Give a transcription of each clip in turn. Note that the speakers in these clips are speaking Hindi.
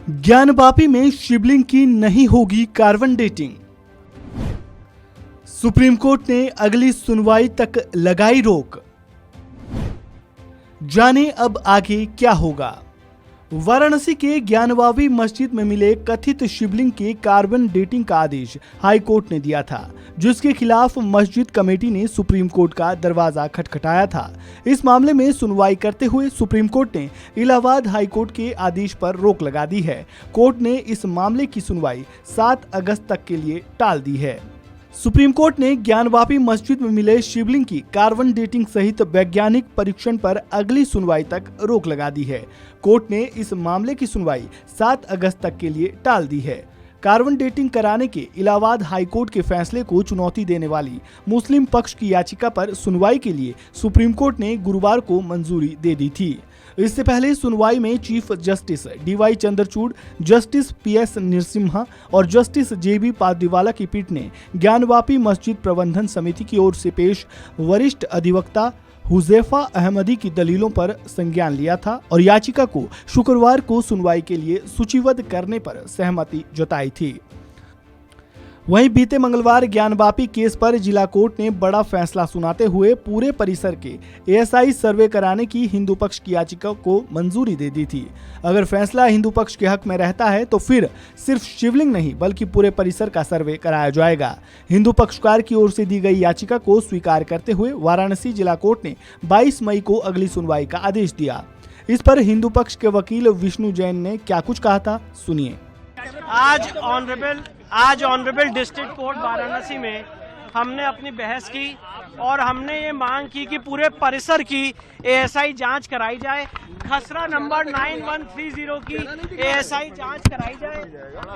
ज्ञानवापी में शिवलिंग की नहीं होगी कार्बन डेटिंग। सुप्रीम कोर्ट ने अगली सुनवाई तक लगाई रोक। जाने अब आगे क्या होगा। वाराणसी के ज्ञानवापी मस्जिद में मिले कथित शिवलिंग के कार्बन डेटिंग का आदेश हाई कोर्ट ने दिया था, जिसके खिलाफ मस्जिद कमेटी ने सुप्रीम कोर्ट का दरवाजा खटखटाया था। इस मामले में सुनवाई करते हुए सुप्रीम कोर्ट ने इलाहाबाद हाई कोर्ट के आदेश पर रोक लगा दी है। कोर्ट ने इस मामले की सुनवाई 7 अगस्त तक के लिए टाल दी है। सुप्रीम कोर्ट ने ज्ञानवापी मस्जिद में मिले शिवलिंग की कार्बन डेटिंग सहित वैज्ञानिक परीक्षण पर अगली सुनवाई तक रोक लगा दी है। कोर्ट ने इस मामले की सुनवाई 7 अगस्त तक के लिए टाल दी है। कार्बन डेटिंग कराने के इलाहाबाद हाई कोर्ट के फैसले को चुनौती देने वाली मुस्लिम पक्ष की याचिका पर सुनवाई के लिए सुप्रीम कोर्ट ने गुरुवार को मंजूरी दे दी थी। इससे पहले सुनवाई में chief justice DY Chandrachud, justice PS Narasimha और जस्टिस JB पादीवाला की पीठ ने ज्ञानवापी मस्जिद प्रबंधन समिति की ओर से पेश वरिष्ठ अधिवक्ता हुजैफा अहमदी की दलीलों पर संज्ञान लिया था और याचिका को शुक्रवार को सुनवाई के लिए सूचीबद्ध करने पर सहमति जताई थी। वहीं बीते मंगलवार ज्ञानवापी केस पर जिला कोर्ट ने बड़ा फैसला सुनाते हुए पूरे परिसर के ASI सर्वे कराने की हिंदू पक्ष की याचिका को मंजूरी दे दी थी। अगर फैसला हिंदू पक्ष के हक में रहता है तो फिर सिर्फ शिवलिंग नहीं बल्कि पूरे परिसर का सर्वे कराया जाएगा। हिंदू पक्षकार की ओर से दी गई याचिका को स्वीकार करते हुए वाराणसी जिला कोर्ट ने 22 मई को अगली सुनवाई का आदेश दिया। इस पर हिंदू पक्ष के वकील विष्णु जैन ने क्या कुछ कहा था, सुनिए। आज ऑनरेबल डिस्ट्रिक्ट कोर्ट वाराणसी में हमने अपनी बहस की और हमने ये मांग की कि पूरे परिसर की ASI जांच कराई जाए। खसरा नंबर 9130 की ASI जांच कराई जाए।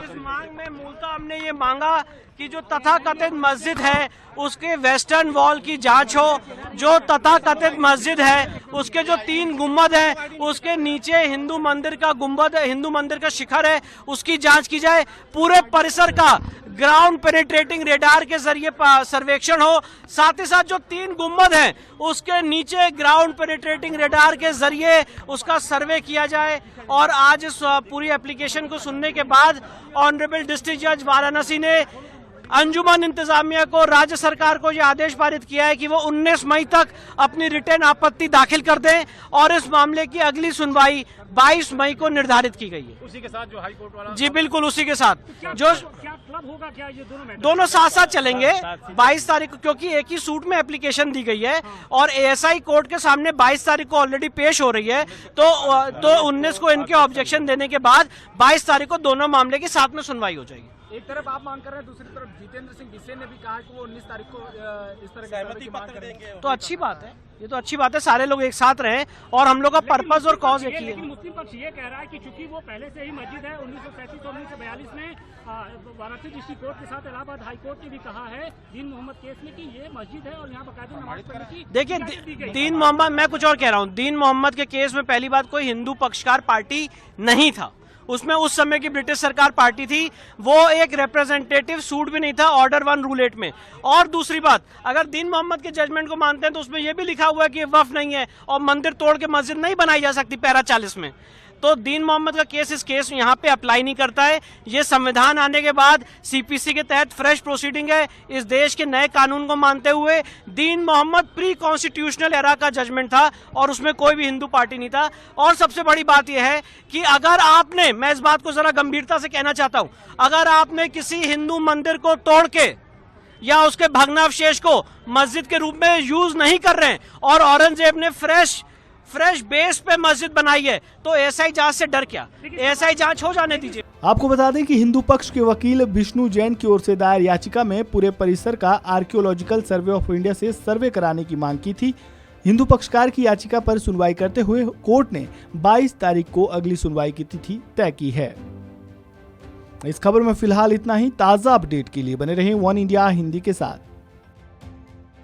इस मांग में मूलतः हमने ये मांगा कि जो तथाकथित मस्जिद है उसके वेस्टर्न वॉल की जांच हो। जो तथाकथित मस्जिद है उसके जो 3 गुम्बद हैं उसके नीचे हिंदू मंदिर का गुम्बद, हिंदू मंदिर का शिखर है, उसकी जांच की जाए। पूरे परिसर का ग्राउंड पेनिट्रेटिंग रेडार के जरिए सर्वेक्षण हो। साथ ही साथ जो 3 गुम्बद हैं उसके नीचे ग्राउंड पेनिट्रेटिंग रेडार के जरिए उसका सर्वे किया जाए। और आज इस पूरी एप्लीकेशन को सुनने के बाद ऑनरेबल डिस्ट्रिक्ट जज वाराणसी ने अंजुमन इंतजामिया को, राज्य सरकार को यह आदेश पारित किया है कि वो 19 मई तक अपनी रिटर्न आपत्ति दाखिल कर दें और इस मामले की अगली सुनवाई 22 मई को निर्धारित की गई है। उसी के साथ जो हाई कोर्ट वाला, जी बिल्कुल उसी के साथ। जो क्या क्लब होगा, क्या ये दोनों साथ साथ चलेंगे। 22 तारीख को, क्योंकि एक ही सूट में एप्लीकेशन दी गई है और ASI कोर्ट के सामने 22 तारीख को ऑलरेडी पेश हो रही है, तो 19 को इनके ऑब्जेक्शन देने के बाद 22 तारीख को दोनों मामले की साथ में सुनवाई हो जाएगी। एक तरफ आप मांग कर रहे हैं, दूसरी तरफ जितेंद्र सिंह बिसेन ने भी कहा कि वो 19 तारीख को इस तरह सहमति पत्र देंगे। तो अच्छी बात है, ये तो अच्छी बात है, सारे लोग एक साथ रहें और हम लोग का पर्पस और कॉज एक ही है। मुस्लिम पक्ष ये कह रहा है कि चूंकि वो पहले से ही मस्जिद है, 1937 और 1942 में वाराणसी डिस्ट्रिक्ट कोर्ट के साथ इलाहाबाद हाई कोर्ट ने भी कहा है दीन मोहम्मद केस में कि ये मस्जिद है और यहाँ बाकायदा नमाज पढ़ने की। देखिए दीन मोहम्मद, मैं कुछ और कह रहा हूँ, दीन मोहम्मद के केस में पहली बात कोई हिंदू पक्षकार पार्टी नहीं था। उसमें उस समय की ब्रिटिश सरकार पार्टी थी, वो एक रिप्रेजेंटेटिव सूट भी नहीं था ऑर्डर 1 रूल 8 में। और दूसरी बात, अगर दीन मोहम्मद के जजमेंट को मानते हैं तो उसमें यह भी लिखा हुआ है कि ये वक्फ नहीं है और मंदिर तोड़ के मस्जिद नहीं बनाई जा सकती पैरा 40 में। तो दीन मोहम्मद का केस इस केस में यहाँ पे अप्लाई नहीं करता है। ये संविधान आने के बाद CPC के तहत फ्रेश प्रोसीडिंग है। इस देश के नए कानून को मानते हुए दीन मोहम्मद प्री कॉन्स्टिट्यूशनल एरा का जजमेंट था और उसमें कोई भी हिंदू पार्टी नहीं था। और सबसे बड़ी बात यह है कि अगर आपने, मैं इस बात को जरा गंभीरता से कहना चाहता हूं, अगर आपने किसी हिंदू मंदिर को तोड़ के या उसके भग्नावशेष को मस्जिद के रूप में यूज नहीं कर रहे हैं और औरंगजेब ने फ्रेश बेस पे मस्जिद बनाई है तो ASI जांच से डर क्या? ASI जांच हो जाने दीजिए। आपको बता दें कि हिंदू पक्ष के वकील विष्णु जैन की ओर से दायर याचिका में पूरे परिसर का आर्कियोलॉजिकल सर्वे ऑफ इंडिया से सर्वे कराने की मांग की थी। हिंदू पक्षकार की याचिका पर सुनवाई करते हुए कोर्ट ने 22 तारीख को अगली सुनवाई की तिथि तय की है। इस खबर में फिलहाल इतना ही। ताजा अपडेट के लिए बने रहें वन इंडिया हिंदी के साथ।